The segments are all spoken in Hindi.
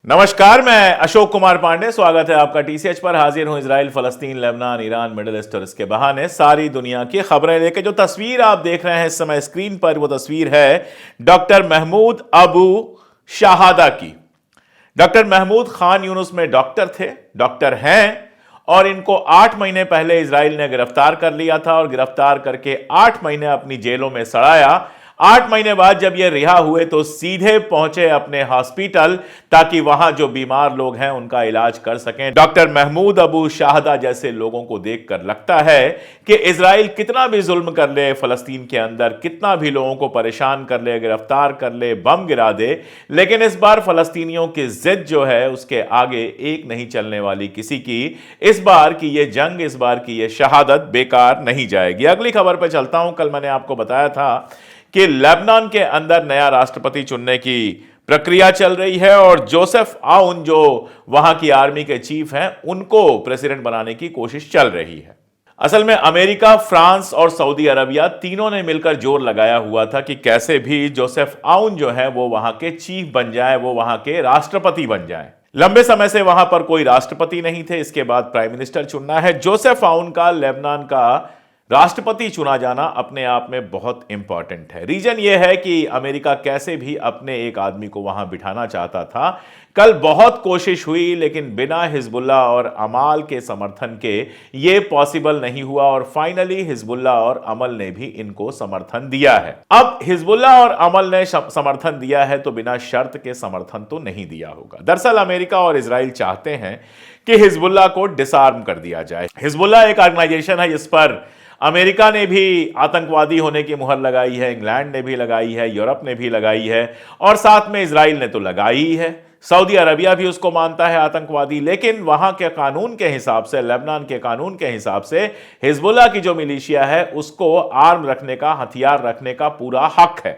नमस्कार, मैं अशोक कुमार पांडे। स्वागत है आपका टीसीएच पर। हाजिर हूं इजराइल, फलस्तीन, लेबनान, ईरान, मिडिल ईस्ट और इसके बहाने सारी दुनिया की खबरें लेकर। जो तस्वीर आप देख रहे हैं इस समय स्क्रीन पर, वो तस्वीर है डॉक्टर महमूद अबू शाहादा की। डॉक्टर महमूद खान यूनुस में डॉक्टर थे, डॉक्टर हैं, और इनको 8 महीने पहले इजराइल ने गिरफ्तार कर लिया था और गिरफ्तार करके 8 महीने अपनी जेलों में सड़ाया। 8 महीने बाद जब ये रिहा हुए तो सीधे पहुंचे अपने हॉस्पिटल ताकि वहां जो बीमार लोग हैं उनका इलाज कर सकें। डॉक्टर महमूद अबू शाहदा जैसे लोगों को देखकर लगता है कि इजराइल कितना भी जुल्म कर ले फलस्तीन के अंदर, कितना भी लोगों को परेशान कर ले, गिरफ्तार कर ले, बम गिरा दे, लेकिन इस बार फलस्तीनियों की जिद जो है उसके आगे एक नहीं चलने वाली किसी की। इस बार की ये जंग, इस बार की ये शहादत बेकार नहीं जाएगी। अगली खबर पर चलता हूं। कल मैंने आपको बताया था कि लेबनान के अंदर नया राष्ट्रपति चुनने की प्रक्रिया चल रही है और जोसेफ आउन जो वहां की आर्मी के चीफ हैं उनको प्रेसिडेंट बनाने की कोशिश चल रही है। असल में अमेरिका, फ्रांस और सऊदी अरबिया तीनों ने मिलकर जोर लगाया हुआ था कि कैसे भी जोसेफ आउन जो है वो वहां के चीफ बन जाए, वो वहां के राष्ट्रपति बन जाए। लंबे समय से वहां पर कोई राष्ट्रपति नहीं थे, इसके बाद प्राइम मिनिस्टर चुनना है। जोसेफ आउन का लेबनान का राष्ट्रपति चुना जाना अपने आप में बहुत इंपॉर्टेंट है। रीजन यह है कि अमेरिका कैसे भी अपने एक आदमी को वहां बिठाना चाहता था। कल बहुत कोशिश हुई लेकिन बिना हिजबुल्लाह और अमाल के समर्थन के यह पॉसिबल नहीं हुआ और फाइनली हिजबुल्लाह और अमल ने भी इनको समर्थन दिया है। अब हिजबुल्लाह और अमल ने समर्थन दिया है तो बिना शर्त के समर्थन तो नहीं दिया होगा। दरअसल अमेरिका और इजराइल चाहते हैं कि हिजबुल्लाह को डिसआर्म कर दिया जाए। हिजबुल्लाह एक ऑर्गेनाइजेशन है जिस पर अमेरिका ने भी आतंकवादी होने की मुहर लगाई है, इंग्लैंड ने भी लगाई है, यूरोप ने भी लगाई है और साथ में इजराइल ने तो लगाई ही है। सऊदी अरबिया भी उसको मानता है आतंकवादी, लेकिन वहां के कानून के हिसाब से, लेबनान के कानून के हिसाब से हिजबुल्लाह की जो मिलिशिया है उसको आर्म रखने का, हथियार रखने का पूरा हक है।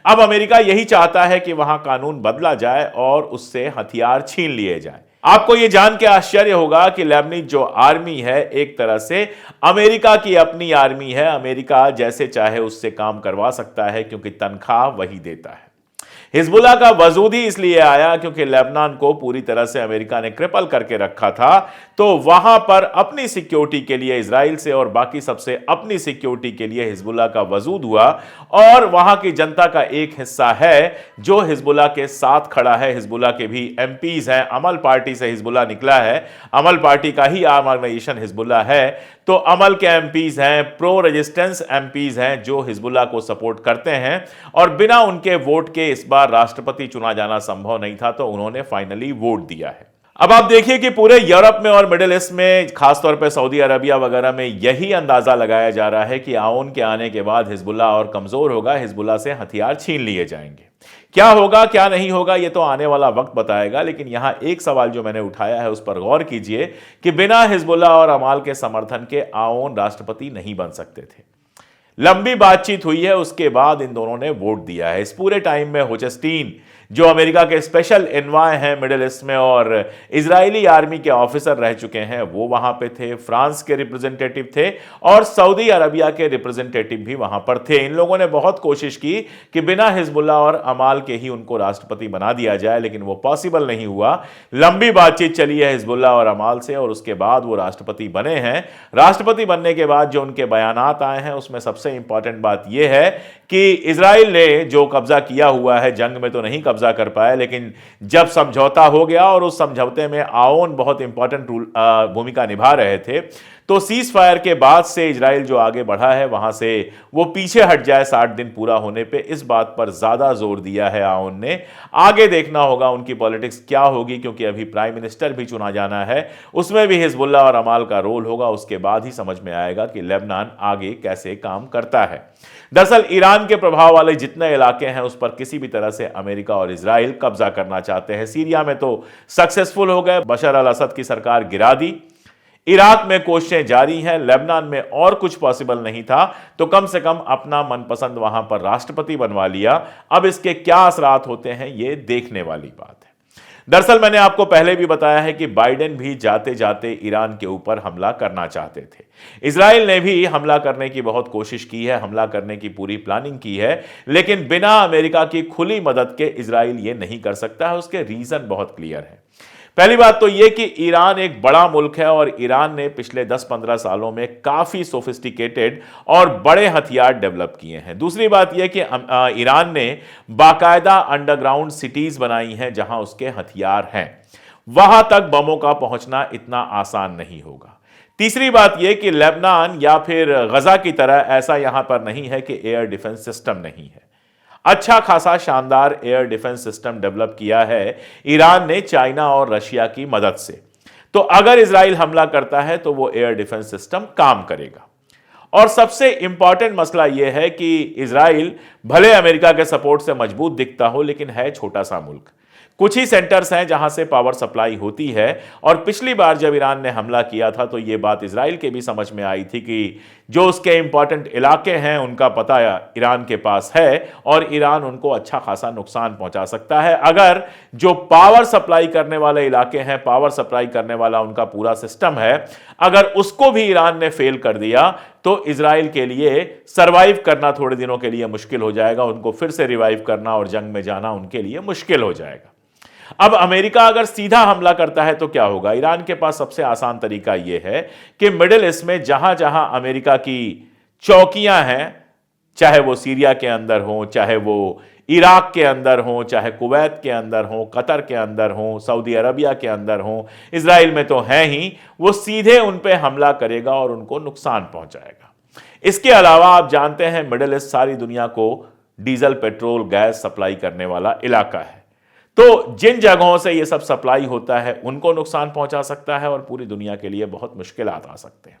अब अमेरिका यही चाहता है कि वहां कानून बदला जाए और उससे हथियार छीन लिए जाए। आपको यह जान के आश्चर्य होगा कि लेबनीज जो आर्मी है एक तरह से अमेरिका की अपनी आर्मी है। अमेरिका जैसे चाहे उससे काम करवा सकता है क्योंकि तनख्वाह वही देता है। हिजबुल्लाह का वजूद ही इसलिए आया क्योंकि लेबनान को पूरी तरह से अमेरिका ने क्रिपल करके रखा था, तो वहां पर अपनी सिक्योरिटी के लिए इजराइल से और बाकी सबसे अपनी सिक्योरिटी के लिए हिजबुल्लाह का वजूद हुआ और वहां की जनता का एक हिस्सा है जो हिजबुल्लाह के साथ खड़ा है। हिजबुल्लाह के भी एमपीज हैं, अमल पार्टी से हिजबुल्लाह निकला है, अमल पार्टी का ही आर्म ऑर्गेनाइजेशन हिजबुल्लाह है, तो अमल के एमपीज हैं, प्रो रेजिस्टेंस एमपीज हैं जो हिजबुल्लाह को सपोर्ट करते हैं और बिना उनके वोट के इस बार राष्ट्रपति चुना जाना संभव नहीं था, तो उन्होंने फाइनली वोट दिया है। अब आप देखिए कि पूरे यूरोप में और मिडिल ईस्ट में, खासतौर पर सऊदी अरबिया वगैरह में यही अंदाजा लगाया जा रहा है कि आउन के आने के बाद हिजबुल्लाह और कमजोर होगा, हिजबुल्लाह से हथियार छीन लिए जाएंगे। क्या होगा क्या नहीं होगा ये तो आने वाला वक्त बताएगा, लेकिन यहां एक सवाल जो मैंने उठाया है उस पर गौर कीजिए कि बिना हिजबुल्लाह और अमाल के समर्थन के आउन राष्ट्रपति नहीं बन सकते थे। लंबी बातचीत हुई है, उसके बाद इन दोनों ने वोट दिया है। इस पूरे टाइम में होचस्टीन जो अमेरिका के स्पेशल एनवाय हैं मिडिल ईस्ट में और इजरायली आर्मी के ऑफिसर रह चुके हैं, वो वहां पे थे, फ्रांस के रिप्रेजेंटेटिव थे और सऊदी अरबिया के रिप्रेजेंटेटिव भी वहां पर थे। इन लोगों ने बहुत कोशिश की कि बिना हिजबुल्लाह और अमाल के ही उनको राष्ट्रपति बना दिया जाए, लेकिन वो पॉसिबल नहीं हुआ। लंबी बातचीत चली है हिजबुल्लाह और अमाल से और उसके बाद वो राष्ट्रपति बने हैं। राष्ट्रपति बनने के बाद जो उनके बयानात आए हैं उसमें सबसे इंपॉर्टेंट बात यह है कि इजराइल ने जो कब्जा किया हुआ है, जंग में तो नहीं कब्जा कर पाया, लेकिन जब समझौता हो गया और उस समझौते में आउन बहुत इंपॉर्टेंट भूमिका निभा रहे थे, तो सीज फायर के बाद से इजराइल जो आगे बढ़ा है वहां से वो पीछे हट जाए 60 दिन पूरा होने पे, इस बात पर ज्यादा जोर दिया है आउन ने। आगे देखना होगा उनकी पॉलिटिक्स क्या होगी, क्योंकि अभी प्राइम मिनिस्टर भी चुना जाना है, उसमें भी हिजबुल्लाह और अमाल का रोल होगा। उसके बाद ही समझ में आएगा कि लेबनान आगे कैसे काम करता है। दरअसल ईरान के प्रभाव वाले जितने इलाके हैं उस पर किसी भी तरह से अमेरिका और इजराइल कब्जा करना चाहते हैं। सीरिया में तो सक्सेसफुल हो गए, बशर अल असद की सरकार गिरा दी। इराक में कोशिशें जारी हैं, लेबनान में और कुछ पॉसिबल नहीं था, तो कम से कम अपना मनपसंद वहां पर राष्ट्रपति बनवा लिया। अब इसके क्या असरात होते हैं ये देखने वाली बात है। दरअसल मैंने आपको पहले भी बताया है कि बाइडेन भी जाते जाते ईरान के ऊपर हमला करना चाहते थे। इजराइल ने भी हमला करने की बहुत कोशिश की है, हमला करने की पूरी प्लानिंग की है, लेकिन बिना अमेरिका की खुली मदद के इजराइल ये नहीं कर सकता है। उसके रीजन बहुत क्लियर है। पहली बात तो यह कि ईरान एक बड़ा मुल्क है और ईरान ने पिछले 10-15 सालों में काफी सोफिस्टिकेटेड और बड़े हथियार डेवलप किए हैं। दूसरी बात यह कि ईरान ने बाकायदा अंडरग्राउंड सिटीज बनाई हैं जहां उसके हथियार हैं। वहां तक बमों का पहुंचना इतना आसान नहीं होगा। तीसरी बात यह कि लेबनान या फिर गजा की तरह ऐसा यहां पर नहीं है कि एयर डिफेंस सिस्टम नहीं है। अच्छा खासा शानदार एयर डिफेंस सिस्टम डेवलप किया है ईरान ने चाइना और रशिया की मदद से। तो अगर इजराइल हमला करता है तो वो एयर डिफेंस सिस्टम काम करेगा। और सबसे इंपॉर्टेंट मसला यह है कि इजराइल भले अमेरिका के सपोर्ट से मजबूत दिखता हो, लेकिन है छोटा सा मुल्क। कुछ ही सेंटर्स हैं जहां से पावर सप्लाई होती है। और पिछली बार जब ईरान ने हमला किया था तो यह बात इजराइल के भी समझ में आई थी कि जो उसके इंपॉर्टेंट इलाके हैं उनका पता ईरान के पास है और ईरान उनको अच्छा खासा नुकसान पहुंचा सकता है अगर जो पावर सप्लाई करने वाले इलाके हैं, पावर सप्लाई करने वाला उनका पूरा सिस्टम है, अगर उसको भी ईरान ने फेल कर दिया तो इजराइल के लिए सरवाइव करना थोड़े दिनों के लिए मुश्किल हो जाएगा। उनको फिर से रिवाइव करना और जंग में जाना उनके लिए मुश्किल हो जाएगा। अब अमेरिका अगर सीधा हमला करता है तो क्या होगा? ईरान के पास सबसे आसान तरीका यह है कि मिडिल ईस्ट में जहां जहां अमेरिका की चौकियां हैं, चाहे वो सीरिया के अंदर हो, चाहे वो इराक के अंदर हो, चाहे कुवैत के अंदर हो, कतर के अंदर हो, सऊदी अरबिया के अंदर हो, इजराइल में तो है ही, वो सीधे उन पे हमला करेगा और उनको नुकसान पहुंचाएगा। इसके अलावा आप जानते हैं मिडिल ईस्ट सारी दुनिया को डीजल, पेट्रोल, गैस सप्लाई करने वाला इलाका है। तो जिन जगहों से यह सब सप्लाई होता है उनको नुकसान पहुंचा सकता है और पूरी दुनिया के लिए बहुत मुश्किलात आ सकते हैं।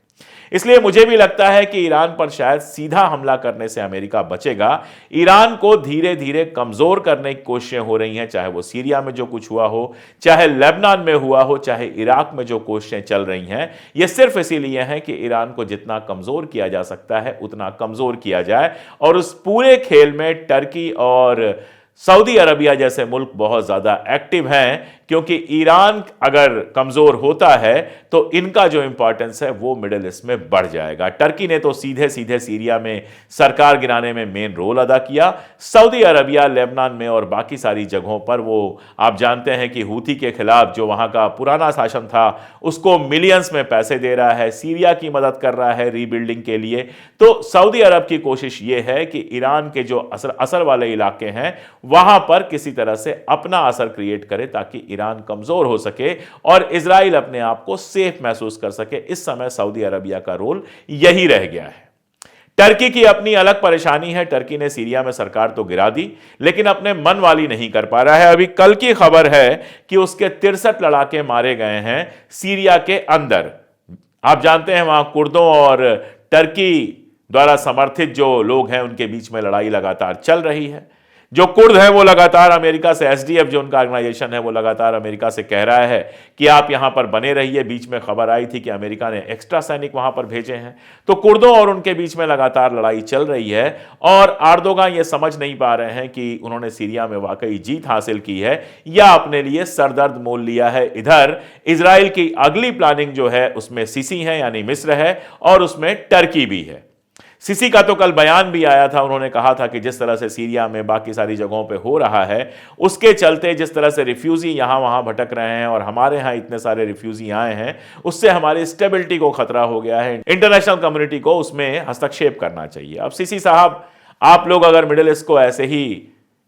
इसलिए मुझे भी लगता है कि ईरान पर शायद सीधा हमला करने से अमेरिका बचेगा। ईरान को धीरे धीरे कमजोर करने की कोशिशें हो रही हैं, चाहे वो सीरिया में जो कुछ हुआ हो, चाहे लेबनान में हुआ हो, चाहे इराक में जो कोशिशें चल रही हैं, ये सिर्फ इसीलिए हैं कि ईरान को जितना कमजोर किया जा सकता है उतना कमजोर किया जाए। और उस पूरे खेल में टर्की और सऊदी अरबिया जैसे मुल्क बहुत ज्यादा एक्टिव हैं, क्योंकि ईरान अगर कमजोर होता है तो इनका जो इंपॉर्टेंस है वो मिडिल ईस्ट में बढ़ जाएगा। टर्की ने तो सीधे सीधे सीरिया में सरकार गिराने में मेन रोल अदा किया। सऊदी अरबिया लेबनान में और बाकी सारी जगहों पर वो आप जानते हैं कि हूथी के खिलाफ जो वहां का पुराना शासन था उसको मिलियंस में पैसे दे रहा है, सीरिया की मदद कर रहा है रीबिल्डिंग के लिए। तो सऊदी अरब की कोशिश ये है कि ईरान के जो असर वाले इलाके हैं वहां पर किसी तरह से अपना असर क्रिएट करे ताकि ईरान कमजोर हो सके और इजराइल अपने आप को सेफ महसूस कर सके। इस समय सऊदी अरबिया का रोल यही रह गया है। टर्की की अपनी अलग परेशानी है। टर्की ने सीरिया में सरकार तो गिरा दी लेकिन अपने मन वाली नहीं कर पा रहा है। अभी कल की खबर है कि उसके 63 लड़ाके मारे गए हैं सीरिया के अंदर। आप जानते हैं वहां कुर्दों और टर्की द्वारा समर्थित जो लोग हैं उनके बीच में लड़ाई लगातार चल रही है। जो कुर्द हैं वो लगातार अमेरिका से, एसडीएफ जो उनका ऑर्गेनाइजेशन है वो लगातार अमेरिका से कह रहा है कि आप यहां पर बने रहिए। बीच में खबर आई थी कि अमेरिका ने एक्स्ट्रा सैनिक वहां पर भेजे हैं। तो कुर्दों और उनके बीच में लगातार लड़ाई चल रही है और एर्दोगान ये समझ नहीं पा रहे हैं कि उन्होंने सीरिया में वाकई जीत हासिल की है या अपने लिए सरदर्द मोल लिया है। इधर इजराइल की अगली प्लानिंग जो है उसमें सीसी है यानी मिस्र है और उसमें टर्की भी है। सीसी का तो कल बयान भी आया था। उन्होंने कहा था कि जिस तरह से सीरिया में बाकी सारी जगहों पे हो रहा है उसके चलते जिस तरह से रिफ्यूजी यहां वहां भटक रहे हैं और हमारे यहां इतने सारे रिफ्यूजी आए हैं उससे हमारी स्टेबिलिटी को खतरा हो गया है। इंटरनेशनल कम्युनिटी को उसमें हस्तक्षेप करना चाहिए। अब सीसी साहब, आप लोग अगर मिडिल ईस्ट को ऐसे ही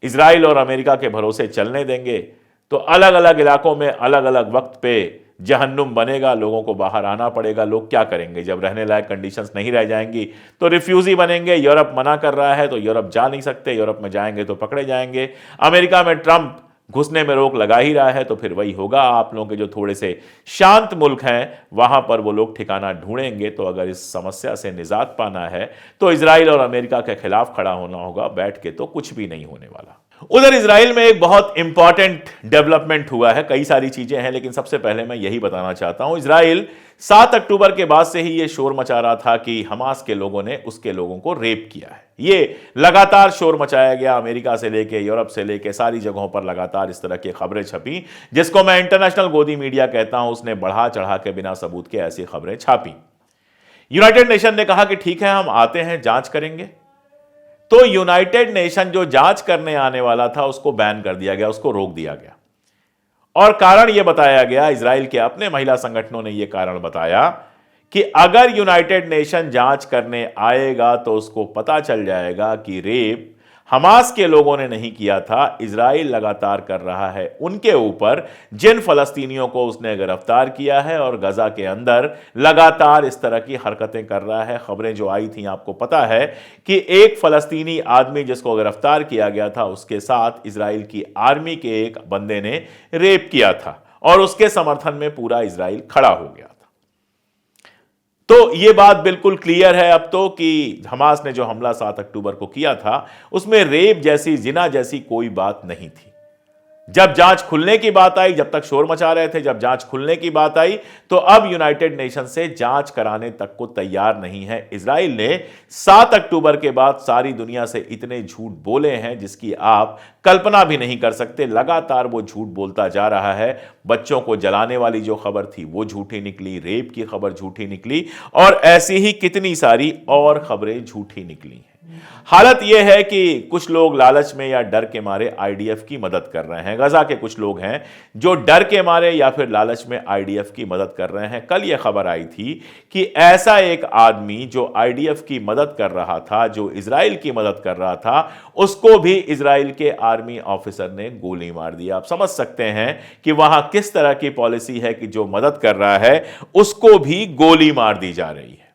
इजराइल और अमेरिका के भरोसे चलने देंगे तो अलग अलग इलाकों में अलग अलग वक्त पे जहन्नुम बनेगा, लोगों को बाहर आना पड़ेगा। लोग क्या करेंगे जब रहने लायक कंडीशंस नहीं रह जाएंगी? तो रिफ्यूजी बनेंगे। यूरोप मना कर रहा है तो यूरोप जा नहीं सकते, यूरोप में जाएंगे तो पकड़े जाएंगे। अमेरिका में ट्रंप घुसने में रोक लगा ही रहा है तो फिर वही होगा। आप लोगों के जो थोड़े से शांत मुल्क हैं वहां पर वो लोग ठिकाना ढूंढेंगे। तो अगर इस समस्या से निजात पाना है तो इजराइल और अमेरिका के खिलाफ खड़ा होना होगा। बैठ के तो कुछ भी नहीं होने वाला। उधर इजराइल में एक बहुत इंपॉर्टेंट डेवलपमेंट हुआ है, कई सारी चीजें हैं, लेकिन सबसे पहले मैं यही बताना चाहता हूं। इजराइल 7 अक्टूबर के बाद से ही यह शोर मचा रहा था कि हमास के लोगों ने उसके लोगों को रेप किया है। यह लगातार शोर मचाया गया, अमेरिका से लेके यूरोप से लेके सारी जगहों पर लगातार इस तरह की खबरें छपी, जिसको मैं इंटरनेशनल गोदी मीडिया कहता हूं। उसने बढ़ा चढ़ा के बिना सबूत के ऐसी खबरें छापी। यूनाइटेड नेशन ने कहा कि ठीक है, हम आते हैं, जांच करेंगे। तो यूनाइटेड नेशन जो जांच करने आने वाला था उसको बैन कर दिया गया, उसको रोक दिया गया। और कारण यह बताया गया, इजराइल के अपने महिला संगठनों ने यह कारण बताया कि अगर यूनाइटेड नेशन जांच करने आएगा तो उसको पता चल जाएगा कि रेप हमास के लोगों ने नहीं किया था, इजराइल लगातार कर रहा है उनके ऊपर, जिन फलस्तीनियों को उसने गिरफ्तार किया है और गजा के अंदर लगातार इस तरह की हरकतें कर रहा है। खबरें जो आई थी, आपको पता है कि एक फलस्तीनी आदमी जिसको गिरफ्तार किया गया था, उसके साथ इजराइल की आर्मी के एक बंदे ने रेप किया था और उसके समर्थन में पूरा इजराइल खड़ा हो गया। तो यह बात बिल्कुल क्लियर है अब तो कि हमास ने जो हमला 7 अक्टूबर को किया था उसमें रेप जैसी, जिना जैसी कोई बात नहीं थी। जब जांच खुलने की बात आई, जब तक शोर मचा रहे थे, जब जांच खुलने की बात आई तो अब यूनाइटेड नेशन से जांच कराने तक को तैयार नहीं है। इजराइल ने 7 अक्टूबर के बाद सारी दुनिया से इतने झूठ बोले हैं जिसकी आप कल्पना भी नहीं कर सकते। लगातार वो झूठ बोलता जा रहा है। बच्चों को जलाने वाली जो खबर थी वो झूठी निकली, रेप की खबर झूठी निकली और ऐसी ही कितनी सारी और खबरें झूठी निकली हैं। हालत यह है कि कुछ लोग लालच में या डर के मारे आईडीएफ की मदद कर रहे हैं। गजा के कुछ लोग हैं जो डर के मारे या फिर लालच में आईडीएफ की मदद कर रहे हैं। कल यह खबर आई थी कि ऐसा एक आदमी जो आईडीएफ की मदद कर रहा था, जो इजराइल की मदद कर रहा था, उसको भी इजराइल के आर्मी ऑफिसर ने गोली मार दिया। आप समझ सकते हैं कि वहां किस तरह की पॉलिसी है कि जो मदद कर रहा है उसको भी गोली मार दी जा रही है।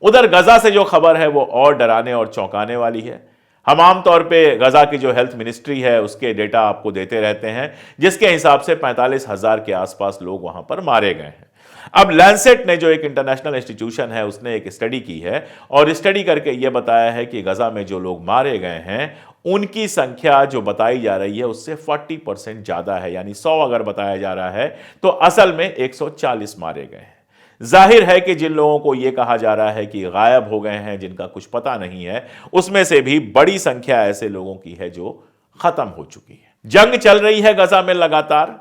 उधर गजा से जो खबर है वो और डराने और चौंकाने वाली है। हम आमतौर पे गजा की जो हेल्थ मिनिस्ट्री है उसके डेटा आपको देते रहते हैं, जिसके हिसाब से 45,000 के आसपास लोग वहां पर मारे गए हैं। अब लैंसेट ने, जो एक इंटरनेशनल इंस्टीट्यूशन है, उसने एक स्टडी की है और स्टडी करके यह बताया है कि गजा में जो लोग मारे गए हैं उनकी संख्या जो बताई जा रही है उससे 40% ज्यादा है। यानी 100 अगर बताया जा रहा है तो असल में 140 मारे गए हैं। जाहिर है कि जिन लोगों को यह कहा जा रहा है कि गायब हो गए हैं, जिनका कुछ पता नहीं है, उसमें से भी बड़ी संख्या ऐसे लोगों की है जो खत्म हो चुकी है। जंग चल रही है गजा में लगातार।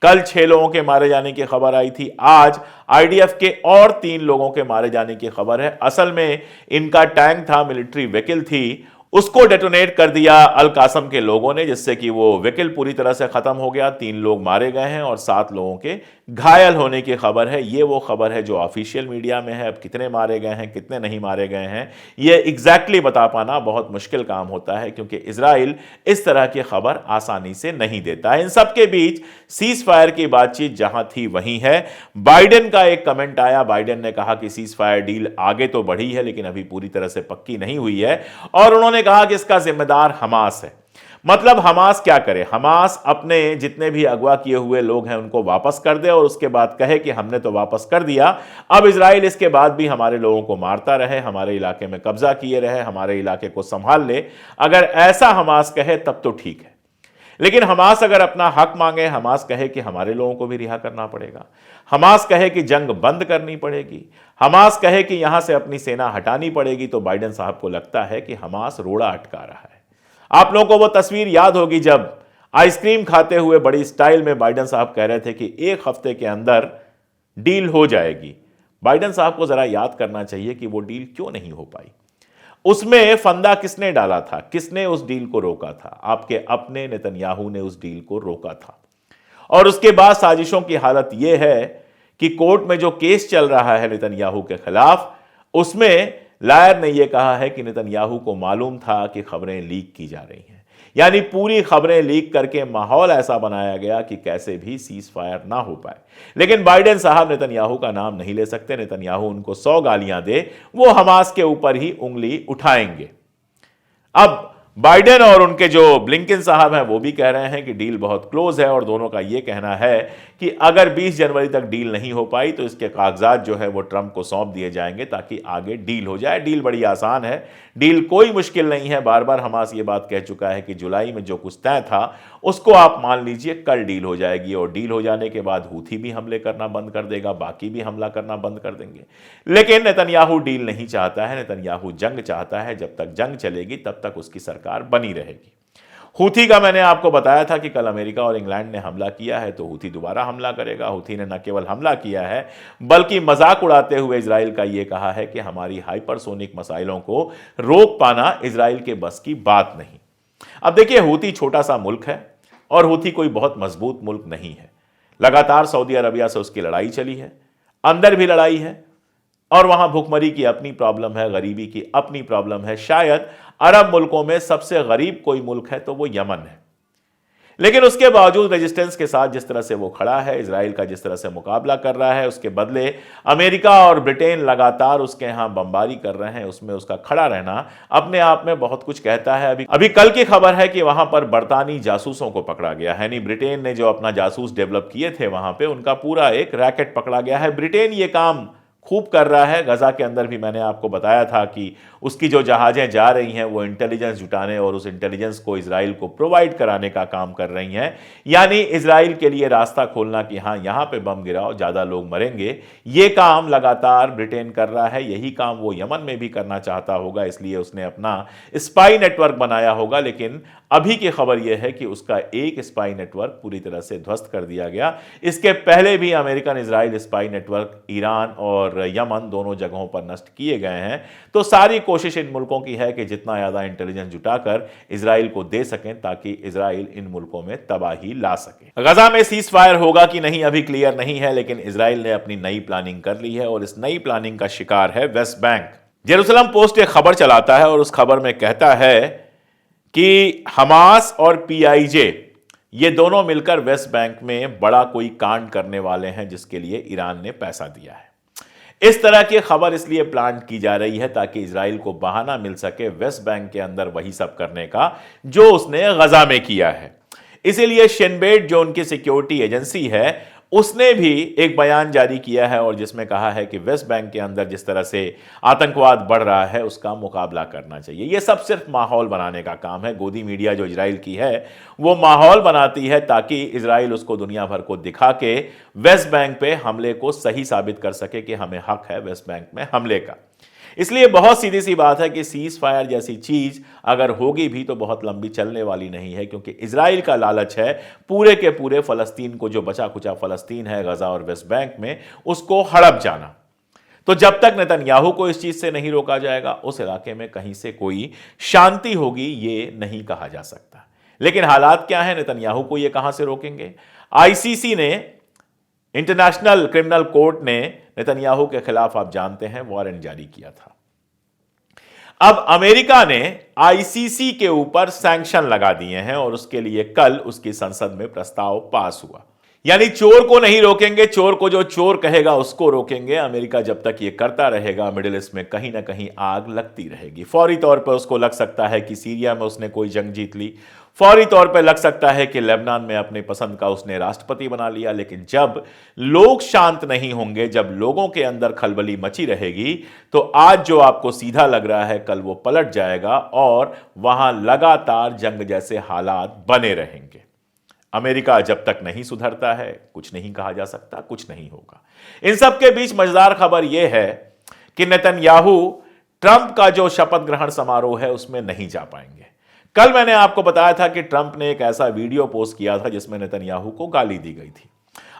कल 6 लोगों के मारे जाने की खबर आई थी, आज आईडीएफ के और 3 लोगों के मारे जाने की खबर है। असल में इनका टैंक था, मिलिट्री व्हीकल थी, उसको डेटोनेट कर दिया अल कासम के लोगों ने, जिससे कि वो व्हीकल पूरी तरह से खत्म हो गया। 3 लोग मारे गए हैं और 7 लोगों के घायल होने की खबर है। ये वो खबर है जो ऑफिशियल मीडिया में है। अब कितने मारे गए हैं, कितने नहीं मारे गए हैं, ये एग्जैक्टली बता पाना बहुत मुश्किल काम होता है, क्योंकि इजराइल इस तरह की खबर आसानी से नहीं देता है। इन सबके बीच सीज फायर की बातचीत जहां थी वहीं है। बाइडेन का एक कमेंट आया। बाइडेन ने कहा कि सीज फायर डील आगे तो बढ़ी है लेकिन अभी पूरी तरह से पक्की नहीं हुई है, और उन्होंने कहा कि इसका जिम्मेदार हमास है। मतलब हमास क्या करे? हमास अपने जितने भी अगवा किए हुए लोग हैं उनको वापस कर दे और उसके बाद कहे कि हमने तो वापस कर दिया, अब इजराइल इसके बाद भी हमारे लोगों को मारता रहे, हमारे इलाके में कब्जा किए रहे, हमारे इलाके को संभाल ले। अगर ऐसा हमास कहे तब तो ठीक है, लेकिन हमास अगर अपना हक मांगे, हमास कहे कि हमारे लोगों को भी रिहा करना पड़ेगा, हमास कहे कि जंग बंद करनी पड़ेगी, हमास कहे कि यहां से अपनी सेना हटानी पड़ेगी, तो बाइडेन साहब को लगता है कि हमास रोड़ा अटका रहा है। आप लोगों को वो तस्वीर याद होगी जब आइसक्रीम खाते हुए बड़ी स्टाइल में बाइडेन साहब कह रहे थे कि 1 हफ्ते के अंदर डील हो जाएगी। बाइडेन साहब को जरा याद करना चाहिए कि वो डील क्यों नहीं हो पाई। उसमें फंदा किसने डाला था, किसने उस डील को रोका था? आपके अपने नेतन्याहू ने उस डील को रोका था। और उसके बाद साजिशों की हालत यह है कि कोर्ट में जो केस चल रहा है नेतन्याहू के खिलाफ, उसमें लायर ने यह कहा है कि नेतन्याहू को मालूम था कि खबरें लीक की जा रही हैं। यानी पूरी खबरें लीक करके माहौल ऐसा बनाया गया कि कैसे भी सीज फायर ना हो पाए। लेकिन बाइडेन साहब नेतन्याहू का नाम नहीं ले सकते। नेतन्याहू उनको 100 गालियां दे, वो हमास के ऊपर ही उंगली उठाएंगे। अब बाइडेन और उनके जो ब्लिंकन साहब हैं वो भी कह रहे हैं कि डील बहुत क्लोज है और दोनों का ये कहना है कि अगर 20 जनवरी तक डील नहीं हो पाई तो इसके कागजात जो है वो ट्रंप को सौंप दिए जाएंगे ताकि आगे डील हो जाए। डील बड़ी आसान है, डील कोई मुश्किल नहीं है। बार बार हमास ये बात कह चुका है कि जुलाई में जो कुछ तय था उसको आप मान लीजिए कल डील हो जाएगी और डील हो जाने के बाद हूथी भी हमले करना बंद कर देगा, बाकी भी हमला करना बंद कर देंगे। लेकिन नेतन्याहू डील नहीं चाहता है, नेतन्याहू जंग चाहता है। जब तक जंग चलेगी तब तक उसकी सरकार बनी रहेगी। हूथी का मैंने आपको बताया था कि कल अमेरिका और इंग्लैंड ने हमला किया है तो हूथी दोबारा हमला करेगा। हूथी ने न केवल हमला किया है बल्कि मजाक उड़ाते हुए इजराइल का यह कहा है कि हमारी हाइपरसोनिक मिसाइलों को रोक पाना इजराइल के बस की बात नहीं। अब देखिए, हूथी छोटा सा मुल्क है और हूथी कोई बहुत मजबूत मुल्क नहीं है। लगातार सऊदी अरबिया से उसकी लड़ाई चली है, अंदर भी लड़ाई है और वहां भुखमरी की अपनी प्रॉब्लम है, गरीबी की अपनी प्रॉब्लम है। शायद अरब मुल्कों में सबसे गरीब कोई मुल्क है तो वो यमन है। लेकिन उसके बावजूद रेजिस्टेंस के साथ जिस तरह से वो खड़ा है, इजराइल का जिस तरह से मुकाबला कर रहा है, उसके बदले अमेरिका और ब्रिटेन लगातार उसके यहां बमबारी कर रहे हैं, उसमें उसका खड़ा रहना अपने आप में बहुत कुछ कहता है। अभी कल की खबर है कि वहां पर बरतानी जासूसों को पकड़ा गया है। यानी ब्रिटेन ने जो अपना जासूस डेवलप किए थे वहां पर उनका पूरा एक रैकेट पकड़ा गया है। ब्रिटेन ये काम खूब कर रहा है। गजा के अंदर भी मैंने आपको बताया था कि उसकी जो जहाजें जा रही हैं वो इंटेलिजेंस जुटाने और उस इंटेलिजेंस को इजराइल को प्रोवाइड कराने का काम कर रही हैं। यानी इजराइल के लिए रास्ता खोलना कि हाँ, यहां पे बम गिराओ, ज्यादा लोग मरेंगे। ये काम लगातार ब्रिटेन कर रहा है। यही काम वो यमन में भी करना चाहता होगा, इसलिए उसने अपना स्पाई नेटवर्क बनाया होगा। लेकिन अभी की खबर यह है कि उसका एक स्पाई नेटवर्क पूरी तरह से ध्वस्त कर दिया गया। इसके पहले भी American Israel spy network Iran और यमन दोनों जगहों पर नष्ट किए गए हैं। तो सारी कोशिश इन मुल्कों की है कि जितना ज्यादा इंटेलिजेंस जुटाकर इजराइल को दे सकें ताकि इजराइल इन मुल्कों में तबाही ला सके। गजा में सीज फायर होगा कि नहीं अभी क्लियर नहीं है, लेकिन इजराइल ने अपनी नई प्लानिंग कर ली है और इस नई प्लानिंग का शिकार है वेस्ट बैंक। जेरूसलम पोस्ट एक खबर चलाता है और उस खबर में कहता है कि हमास और पीआईजे ये दोनों मिलकर वेस्ट बैंक में बड़ा कोई कांड करने वाले हैं जिसके लिए ईरान ने पैसा दिया है। इस तरह की खबर इसलिए प्लान की जा रही है ताकि इजराइल को बहाना मिल सके वेस्ट बैंक के अंदर वही सब करने का जो उसने गजा में किया है। इसीलिए शिन बेट जो उनकी सिक्योरिटी एजेंसी है उसने भी एक बयान जारी किया है और जिसमें कहा है कि वेस्ट बैंक के अंदर जिस तरह से आतंकवाद बढ़ रहा है उसका मुकाबला करना चाहिए। यह सब सिर्फ माहौल बनाने का काम है। गोदी मीडिया जो इजराइल की है वो माहौल बनाती है ताकि इजराइल उसको दुनिया भर को दिखा के वेस्ट बैंक पे हमले को सही साबित कर सके कि हमें हक है वेस्ट बैंक में हमले का। इसलिए बहुत सीधी सी बात है कि सीज फायर जैसी चीज अगर होगी भी तो बहुत लंबी चलने वाली नहीं है, क्योंकि इजराइल का लालच है पूरे के पूरे फलस्तीन को, जो बचा खुचा फलस्तीन है गजा और वेस्ट बैंक में, उसको हड़प जाना। तो जब तक नेतन्याहू को इस चीज से नहीं रोका जाएगा उस इलाके में कहीं से कोई शांति होगी ये नहीं कहा जा सकता। लेकिन हालात क्या है, नेतन्याहू को ये कहां से रोकेंगे? आईसीसी ने, इंटरनेशनल क्रिमिनल कोर्ट ने नेतन्याहू के खिलाफ आप जानते हैं वारंट जारी किया था। अब अमेरिका ने आईसीसी के ऊपर सैंक्शन लगा दिए हैं और उसके लिए कल उसकी संसद में प्रस्ताव पास हुआ। यानी चोर को नहीं रोकेंगे, चोर को जो चोर कहेगा उसको रोकेंगे। अमेरिका जब तक ये करता रहेगा मिडिल ईस्ट में कहीं ना कहीं आग लगती रहेगी। फौरी तौर पर उसको लग सकता है कि सीरिया में उसने कोई जंग जीत ली, फौरी तौर पर लग सकता है कि लेबनान में अपने पसंद का उसने राष्ट्रपति बना लिया। लेकिन जब लोग शांत नहीं होंगे, जब लोगों के अंदर खलबली मची रहेगी, तो आज जो आपको सीधा लग रहा है कल वो पलट जाएगा और वहां लगातार जंग जैसे हालात बने रहेंगे। अमेरिका जब तक नहीं सुधरता है कुछ नहीं कहा जा सकता, कुछ नहीं होगा। इन सब के बीच मजेदार खबर यह है कि नेतन्याहू ट्रंप का जो शपथ ग्रहण समारोह है उसमें नहीं जा पाएंगे। कल मैंने आपको बताया था कि ट्रंप ने एक ऐसा वीडियो पोस्ट किया था जिसमें नेतन्याहू को गाली दी गई थी।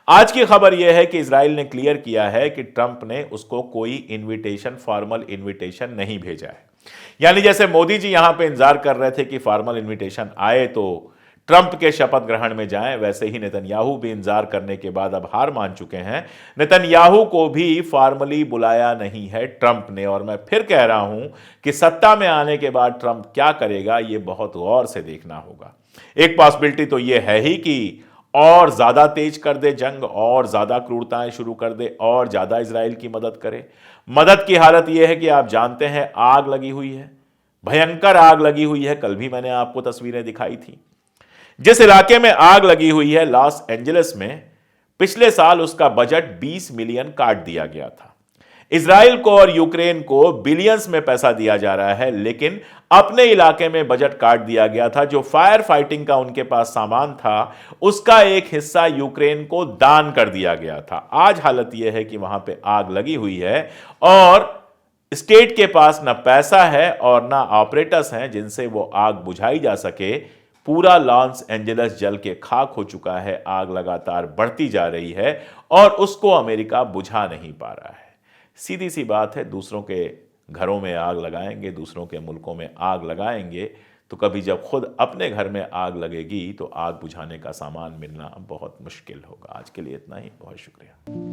आज की खबर यह है कि इजराइल ने क्लियर किया है कि ट्रंप ने उसको कोई इनविटेशन, फॉर्मल इनविटेशन नहीं भेजा है। यानी जैसे मोदी जी यहां पे इंतजार कर रहे थे कि फॉर्मल इनविटेशन आए तो ट्रंप के शपथ ग्रहण में जाएं, वैसे ही नेतन्याहू भी इंतजार करने के बाद अब हार मान चुके हैं। नेतन्याहू को भी फॉर्मली बुलाया नहीं है ट्रंप ने। और मैं फिर कह रहा हूं कि सत्ता में आने के बाद ट्रंप क्या करेगा ये बहुत गौर से देखना होगा। एक पॉसिबिलिटी तो ये है ही कि और ज्यादा तेज कर दे जंग, और ज्यादा क्रूरताएं शुरू कर दे, और ज्यादा इजराइल की मदद करे। मदद की हालत यह है कि आप जानते हैं आग लगी हुई है, भयंकर आग लगी हुई है, कल भी मैंने आपको तस्वीरें दिखाई थी। जिस इलाके में आग लगी हुई है लॉस एंजलिस में, पिछले साल उसका बजट 20 मिलियन काट दिया गया था। इजराइल को और यूक्रेन को बिलियंस में पैसा दिया जा रहा है, लेकिन अपने इलाके में बजट काट दिया गया था। जो फायर फाइटिंग का उनके पास सामान था उसका एक हिस्सा यूक्रेन को दान कर दिया गया था। आज हालत यह है कि वहां पे आग लगी हुई है और स्टेट के पास ना पैसा है और ना ऑपरेटर्स हैं जिनसे वो आग बुझाई जा सके। पूरा लॉस एंजलिस जल के खाक हो चुका है, आग लगातार बढ़ती जा रही है और उसको अमेरिका बुझा नहीं पा रहा है। सीधी सी बात है, दूसरों के घरों में आग लगाएंगे, दूसरों के मुल्कों में आग लगाएंगे, तो कभी जब खुद अपने घर में आग लगेगी तो आग बुझाने का सामान मिलना बहुत मुश्किल होगा। आज के लिए इतना ही, बहुत शुक्रिया।